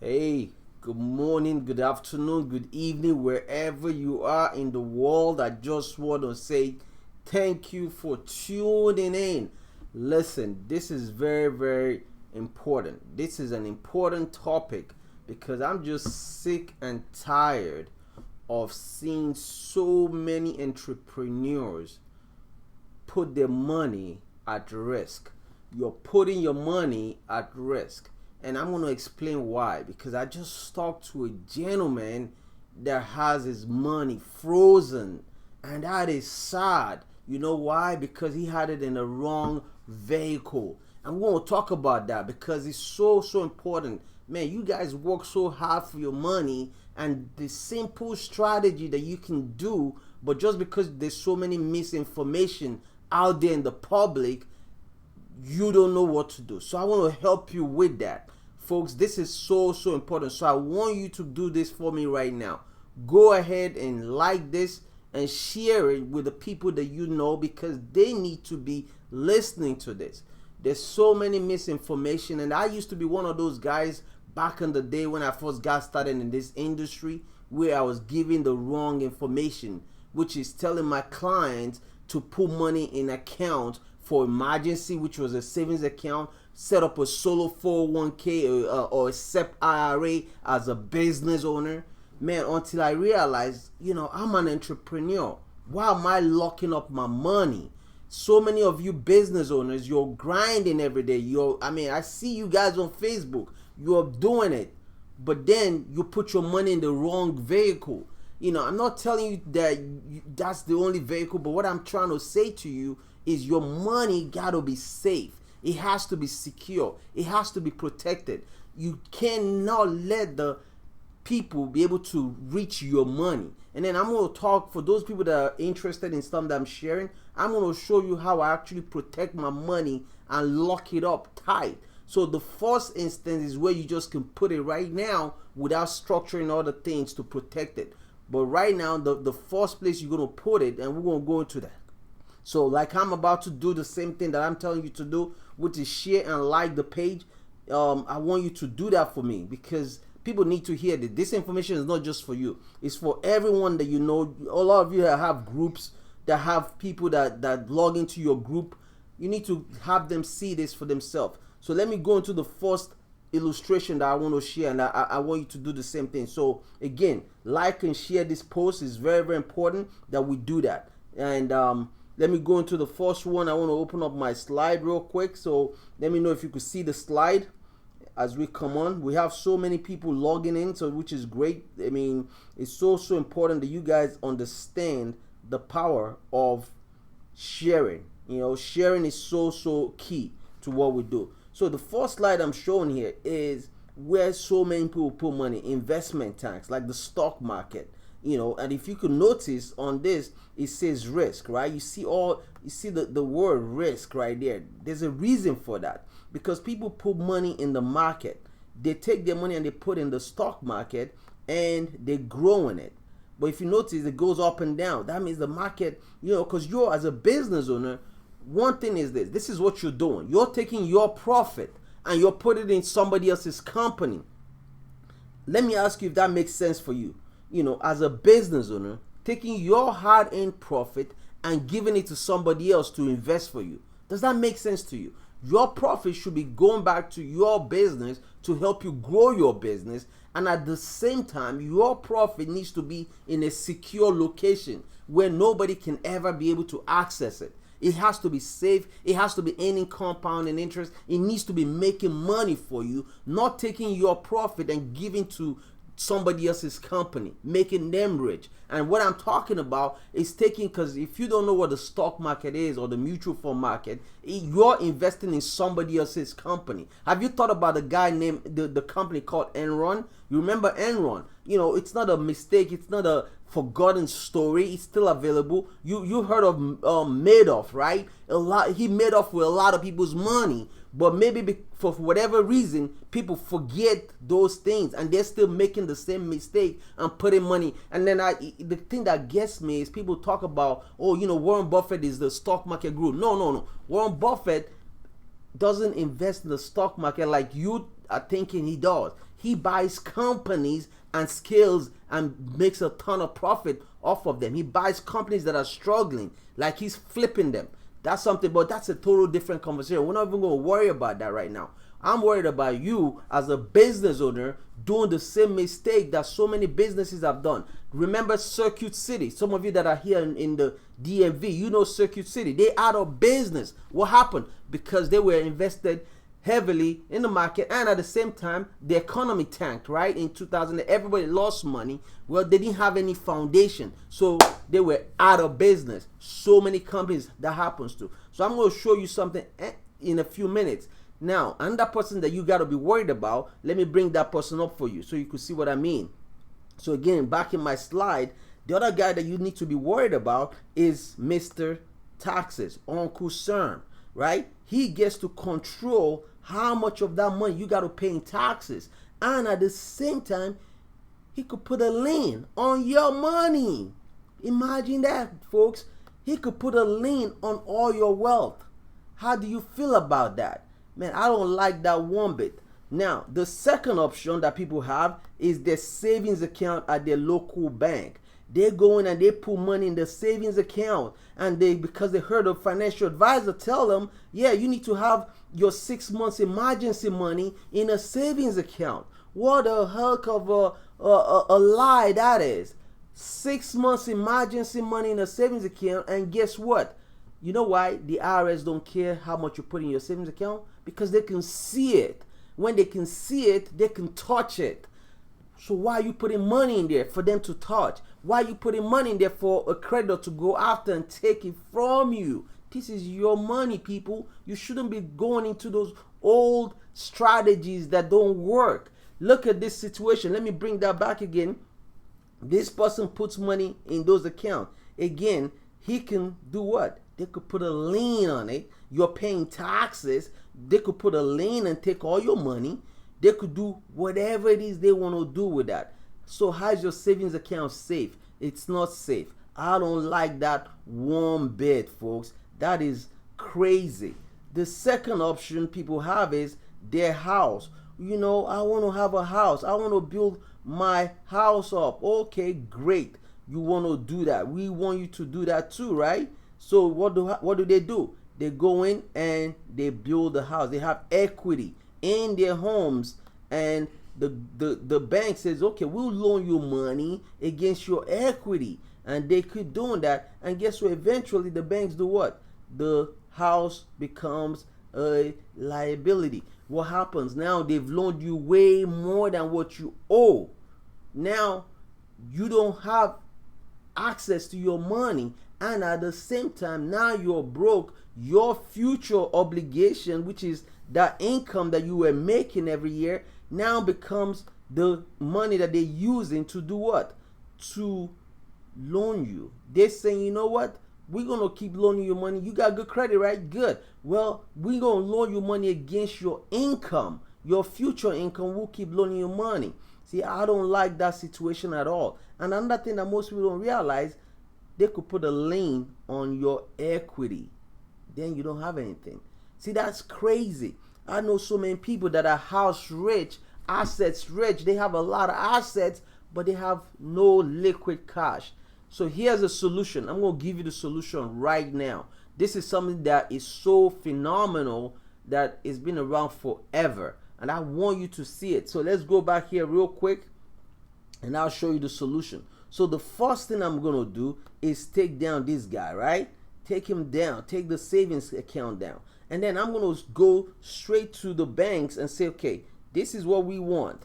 Hey, good morning, good afternoon, good evening, wherever you are in the world. I just want to say thank you for tuning in. Listen, this is very, very important. This is an important topic because I'm just sick and tired of seeing so many entrepreneurs put their money at risk. You're putting your money at risk. And I'm going to explain why. Because I just talked to a gentleman that has his money frozen. And that is sad. You know why? Because he had it in the wrong vehicle. And we're going to talk about that because it's so important. Man, you guys work so hard for your money, and the simple strategy that you can do, but just because there's so many misinformation out there in the public, you don't know what to do. So I want to help you with that. Folks, this is so important. So I want you to do this for me right now. Go ahead and like this and share it with the people that you know, because they need to be listening to this. There's so many misinformation, and I used to be one of those guys back in the day when I first got started in this industry, where I was giving the wrong information, which is telling my clients to put money in account for emergency, which was a savings account, set up a solo 401k or a SEP IRA as a business owner. Man, until I realized, I'm an entrepreneur. Why am I locking up my money? So many of you business owners, you're grinding every day. I see you guys on Facebook. You're doing it, but then you put your money in the wrong vehicle. I'm not telling you that that's the only vehicle, but what I'm trying to say to you is your money gotta be safe. It has to be secure. It has to be protected. You cannot let the people be able to reach your money. And then I'm going to talk, for those people that are interested in stuff that I'm sharing, I'm going to show you how I actually protect my money and lock it up tight. So the first instance is where you just can put it right now without structuring other things to protect it. But right now, the first place you're going to put it, and we're going to go into that. So like I'm about to do the same thing that I'm telling you to do, which is share and like the page. I want you to do that for me, because people need to hear that this information is not just for you. It's for everyone that you know. A lot of you have groups that have people that log into your group. You need to have them see this for themselves. So let me go into the first illustration that I want to share, and I want you to do the same thing. So again, like and share this post. Is very, very important that we do that. And let me go into the first one. I want to open up my slide real quick. So let me know if you could see the slide as we come on. We have so many people logging in, so which is great. I mean, it's so important that you guys understand the power of sharing. Sharing is so key to what we do. So the first slide I'm showing here is where so many people put money, investment tanks, like the stock market. And if you could notice on this, it says risk, right? You see the word risk right there. There's a reason for that, because people put money in the market. They take their money and they put in the stock market, and they grow in it. But if you notice, it goes up and down. That means the market, because you're, as a business owner, one thing is this is what you're doing. You're taking your profit and you're putting it in somebody else's company. Let me ask you if that makes sense for you. As a business owner, taking your hard-earned profit and giving it to somebody else to invest for you. Does that make sense to you? Your profit should be going back to your business to help you grow your business, and at the same time, your profit needs to be in a secure location where nobody can ever be able to access it. It has to be safe. It has to be earning compounding interest. It needs to be making money for you, not taking your profit and giving to somebody else's company, making them rich. And what I'm talking about is taking, because if you don't know what the stock market is or the mutual fund market, you're investing in somebody else's company. Have you thought about a guy named the company called Enron? You remember Enron? It's not a mistake. It's not a forgotten story. It's still available. You heard of Madoff, right? He made off with a lot of people's money. But maybe for whatever reason, people forget those things, and they're still making the same mistake and putting money. And then the thing that gets me is people talk about, Warren Buffett is the stock market guru. No. Warren Buffett doesn't invest in the stock market like you are thinking he does. He buys companies and scales and makes a ton of profit off of them. He buys companies that are struggling, like he's flipping them. That's something, but that's a total different conversation. We're not even going to worry about that right now. I'm worried about you as a business owner doing the same mistake that so many businesses have done. Remember Circuit City. Some of you that are here in the DMV, you know Circuit City. They out of business. What happened? Because they were invested heavily in the market, and at the same time the economy tanked, right? In 2000, everybody lost money. Well, they didn't have any foundation, so they were out of business. So many companies that happens to. So I'm going to show you something in a few minutes. Now, another person that you got to be worried about, let me bring that person up for you so you can see what I mean. So again, back in my slide, the other guy that you need to be worried about is Mr. Taxes, Uncle Sam, right? He gets to control how much of that money you got to pay in taxes, and at the same time he could put a lien on your money. Imagine that, folks. He could put a lien on all your wealth. How do you feel about that? Man, I don't like that one bit. Now, the second option that people have is their savings account at their local bank. They go in and they put money in the savings account, and because they heard a financial advisor tell them, yeah, you need to have your 6 months emergency money in a savings account. What a heck of a lie that is. 6 months emergency money in a savings account, and guess what? You know why the IRS don't care how much you put in your savings account? Because they can see it. When they can see it, they can touch it. So why are you putting money in there for them to touch? Why are you putting money in there for a creditor to go after and take it from you? This is your money, people. You shouldn't be going into those old strategies that don't work. Look at this situation. Let me bring that back again. This person puts money in those accounts. Again, he can do what? They could put a lien on it. You're paying taxes. They could put a lien and take all your money. They could do whatever it is they want to do with that. So how's your savings account safe? It's not safe. I don't like that one bit, folks. That is crazy. The second option people have is their house. You know, I want to have a house. I want to build my house up. Okay, great. You want to do that. We want you to do that too, right? So what do they do? They go in and they build a house. They have equity in their homes, and the bank says, okay, we'll loan you money against your equity, and they keep doing that. And guess what? Eventually the banks do what? The house becomes a liability. What happens now? They've loaned you way more than what you owe. Now you don't have access to your money, and at the same time now you're broke. Your future obligation, which is that income that you were making every year, now becomes the money that they're using to do what? To loan you. They're saying, you know what? We're going to keep loaning you money. You got good credit, right? Good. Well, we're going to loan you money against your income. Your future income, will keep loaning you money. See, I don't like that situation at all. And another thing that most people don't realize, they could put a lien on your equity. Then you don't have anything. See, that's crazy. I know so many people that are house rich, assets rich. They have a lot of assets, but they have no liquid cash. So here's a solution. I'm going to give you the solution right now. This is something that is so phenomenal that it's been around forever, and I want you to see it. So let's go back here real quick, and I'll show you the solution. So the first thing I'm going to do is take down this guy, right? Take him down. Take the savings account down. And then I'm going to go straight to the banks and say, okay, this is what we want.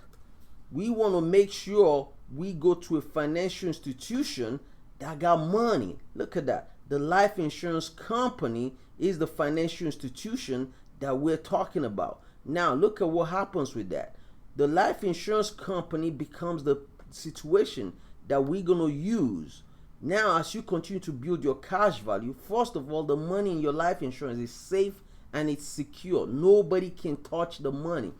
We want to make sure we go to a financial institution that got money. Look at that. The life insurance company is the financial institution that we're talking about. Now, look at what happens with that. The life insurance company becomes the situation that we're going to use. Now, as you continue to build your cash value, first of all, the money in your life insurance is safe and it's secure. Nobody can touch the money.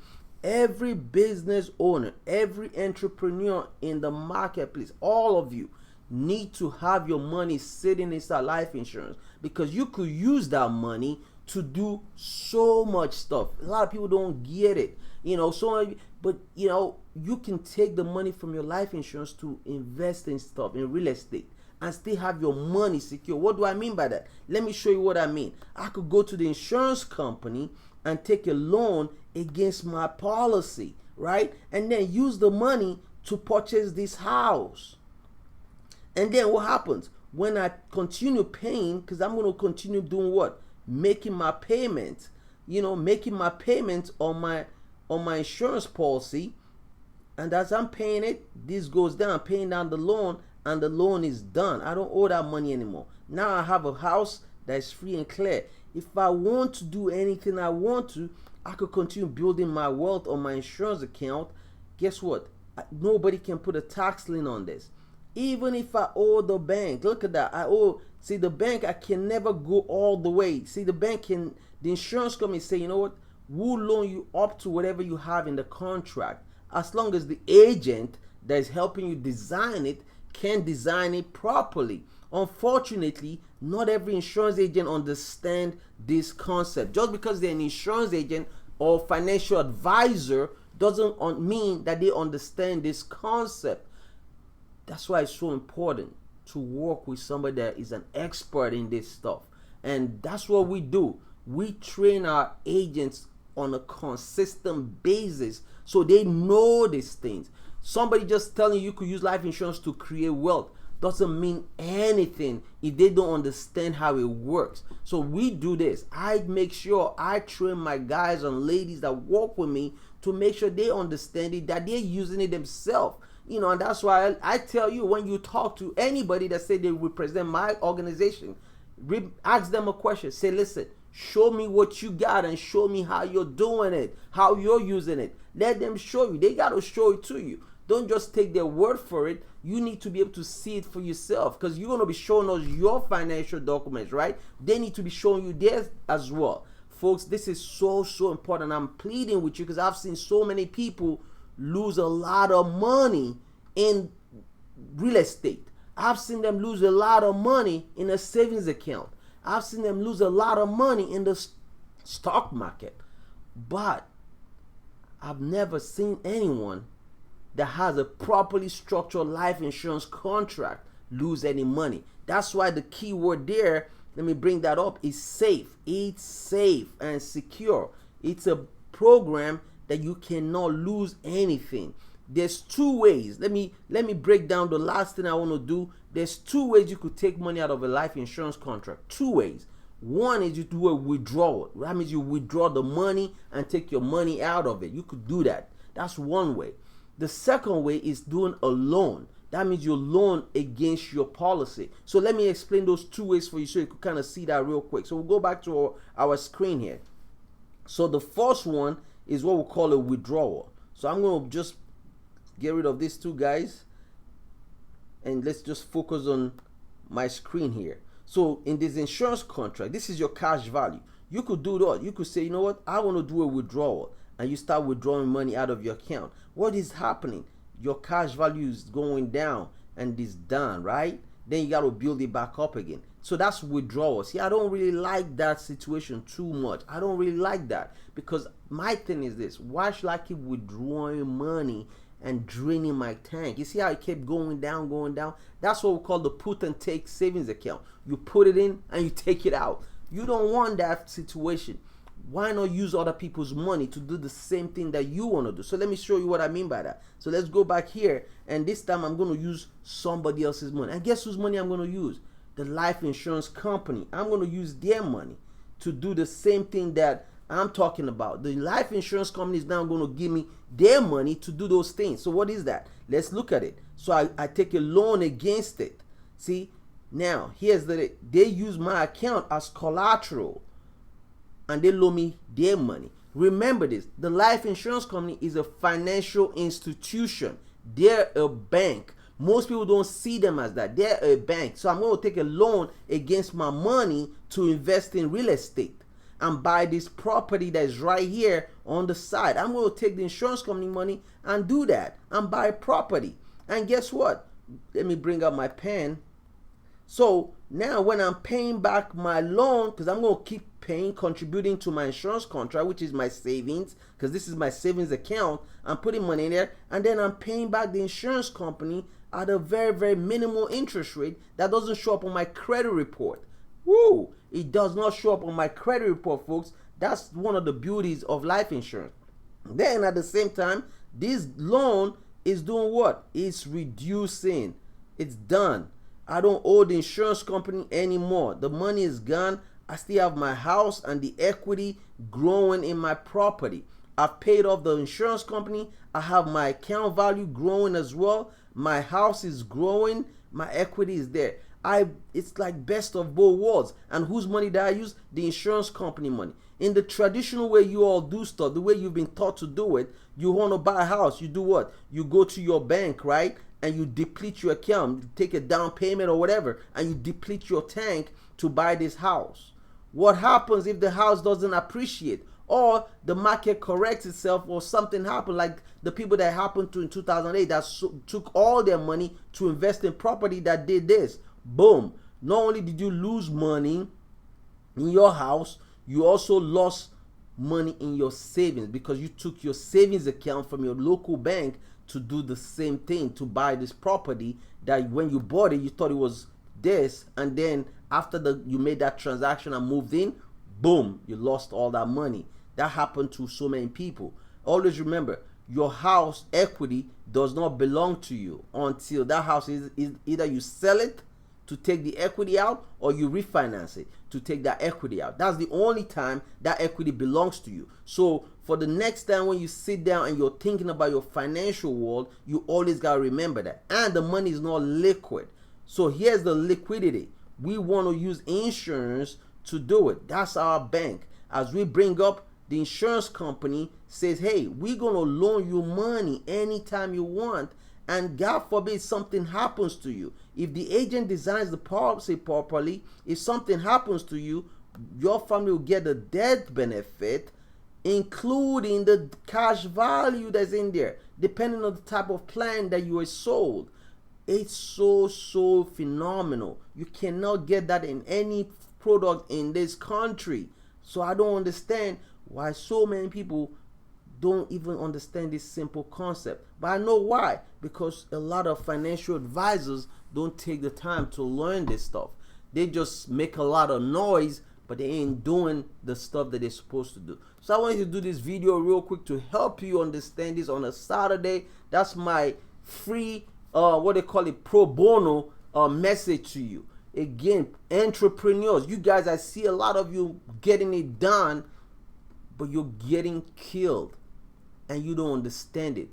Every business owner, every entrepreneur in the marketplace, all of you need to have your money sitting inside life insurance, because you could use that money to do so much stuff. A lot of people don't get it, but you can take the money from your life insurance to invest in stuff, in real estate, and still have your money secure. What do I mean by that? Let me show you what I mean. I could go to the insurance company and take a loan against my policy, right? And then use the money to purchase this house. And then what happens? When I continue paying, because I'm going to continue doing what? Making my payments, making my payments on my insurance policy. And as I'm paying it, this goes down, I'm paying down the loan, and the loan is done. I don't owe that money anymore. Now I have a house that is free and clear. If I want to do anything I want to, I could continue building my wealth on my insurance account. Guess what? Nobody can put a tax lien on this. Even if I owe the bank, look at that. The bank, I can never go all the way. See, the insurance company say, you know what? We'll loan you up to whatever you have in the contract, as long as the agent that is helping you design it can design it properly. Unfortunately, not every insurance agent understands this concept. Just because they're an insurance agent or financial advisor doesn't mean that they understand this concept. That's why it's so important to work with somebody that is an expert in this stuff. And that's what we do. We train our agents on a consistent basis so they know these things. Somebody just telling you could use life insurance to create wealth doesn't mean anything if they don't understand how it works. So we do this. I make sure I train my guys and ladies that work with me to make sure they understand it, that they're using it themselves. And that's why I tell you, when you talk to anybody that say they represent my organization, ask them a question. Say, listen, show me what you got and show me how you're doing it, how you're using it. Let them show you. They got to show it to you. Don't just take their word for it. You need to be able to see it for yourself, because you're going to be showing us your financial documents, right? They need to be showing you theirs as well. Folks, this is so important. I'm pleading with you because I've seen so many people lose a lot of money in real estate. I've seen them lose a lot of money in a savings account. I've seen them lose a lot of money in the stock market. But I've never seen anyone that has a properly structured life insurance contract lose any money. That's why the key word there, let me bring that up, is safe. It's safe and secure. It's a program that you cannot lose anything. There's two ways. Let me break down the last thing I want to do. There's two ways you could take money out of a life insurance contract. Two ways. One is you do a withdrawal. That means you withdraw the money and take your money out of it. You could do that. That's one way. The second way is doing a loan. That means you loan against your policy. So let me explain those two ways for you so you can kind of see that real quick. So we'll go back to our screen here. So the first one is what we call a withdrawal. So I'm going to just get rid of these two guys and let's just focus on my screen here. So in this insurance contract, this is your cash value. You could do that. You could say, you know what, I want to do a withdrawal, and you start withdrawing money out of your account. What is happening? Your cash value is going down and it's done, right? Then you got to build it back up again. So that's withdrawal. See, I don't really like that situation too much. I don't really like that, because my thing is this: why should I keep withdrawing money and draining my tank? You see how it kept going down, going down? That's what we call the put and take savings account. You put it in and you take it out. You don't want that situation. Why not use other people's money to do the same thing that you want to do? So let me show you what I mean by that. So let's go back here, and this time I'm going to use somebody else's money. And guess whose money I'm going to use? The life insurance company. I'm going to use their money to do the same thing that I'm talking about. The life insurance company is now going to give me their money to do those things. So what is that? Let's look at it. So I take a loan against it. See, now here's they use my account as collateral, and they loan me their money. Remember this: the life insurance company is a financial institution. They're a bank. Most people don't see them as that. They're a bank. So I'm going to take a loan against my money to invest in real estate and buy this property that is right here on the side. I'm going to take the insurance company money and do that and buy property. And guess what? Let me bring out my pen. So now when I'm paying back my loan, because I'm going to keep contributing to my insurance contract, which is my savings, because this is my savings account. I'm putting money in there, and then I'm paying back the insurance company at a very, very minimal interest rate that doesn't show up on my credit report. Woo! It does not show up on my credit report, folks. That's one of the beauties of life insurance. Then at the same time, this loan is doing what? It's reducing. It's done. I don't owe the insurance company anymore. The money is gone. I still have my house and the equity growing in my property. I've paid off the insurance company. I have my account value growing as well. My house is growing. My equity is there. It's like best of both worlds. And whose money did I use? The insurance company money. In the traditional way you all do stuff, the way you've been taught to do it, you want to buy a house, you do what? You go to your bank, right? And you deplete your account, you take a down payment or whatever, and you deplete your tank to buy this house. What happens if the house doesn't appreciate, or the market corrects itself, or something happened like the people that happened to in 2008 that took all their money to invest in property that did this? Boom. Not only did you lose money in your house, you also lost money in your savings, because you took your savings account from your local bank to do the same thing, to buy this property that when you bought it, you thought it was this, and then after you made that transaction and moved in, boom, you lost all that money. That happened to so many people. Always remember, your house equity does not belong to you until that house is either you sell it to take the equity out, or you refinance it to take that equity out. That's the only time that equity belongs to you. So for the next time when you sit down and you're thinking about your financial world, you always got to remember that. And the money is not liquid. So here's the liquidity. We want to use insurance to do it. That's our bank. As we bring up, the insurance company says, hey, we're going to loan you money anytime you want. And God forbid something happens to you. If the agent designs the policy properly, if something happens to you, your family will get the death benefit, including the cash value that's in there, depending on the type of plan that you were sold. It's so phenomenal. You cannot get that in any product in this country. So I don't understand why so many people don't even understand this simple concept. But I know why. Because a lot of financial advisors don't take the time to learn this stuff. They just make a lot of noise, but they ain't doing the stuff that they're supposed to do. So I wanted to do this video real quick to help you understand this on a Saturday. That's my free, what they call it, pro bono message to you. Again, entrepreneurs, you guys, I see a lot of you getting it done, but you're getting killed. And you don't understand it.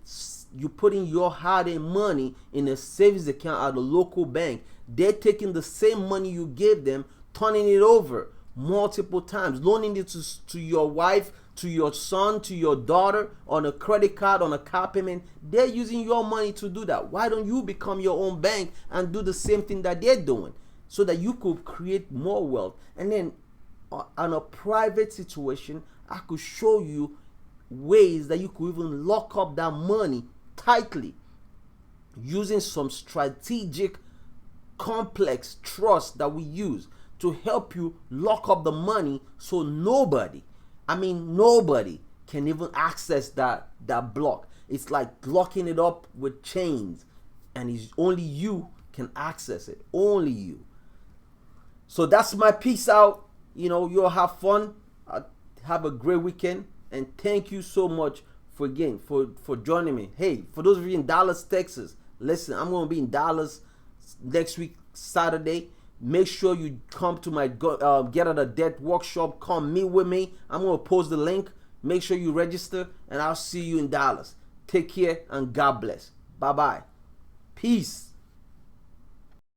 You're putting your hard-earned money in a savings account at a local bank. They're taking the same money you gave them, turning it over multiple times, loaning it to your wife, to your son, to your daughter, on a credit card, on a car payment. They're using your money to do that. Why don't you become your own bank and do the same thing that they're doing, so that you could create more wealth? And then on a private situation, I could show you ways that you could even lock up that money tightly using some strategic complex trust that we use to help you lock up the money, so nobody can even access that block. It's like locking it up with chains, and it's only you can access it, only you. So that's my peace out. You'll have fun, have a great weekend. And thank you so much for joining me. Hey, for those of you in Dallas, Texas, listen, I'm going to be in Dallas next week, Saturday. Make sure you come to my Get Out of Debt workshop. Come meet with me. I'm going to post the link. Make sure you register, and I'll see you in Dallas. Take care, and God bless. Bye-bye. Peace.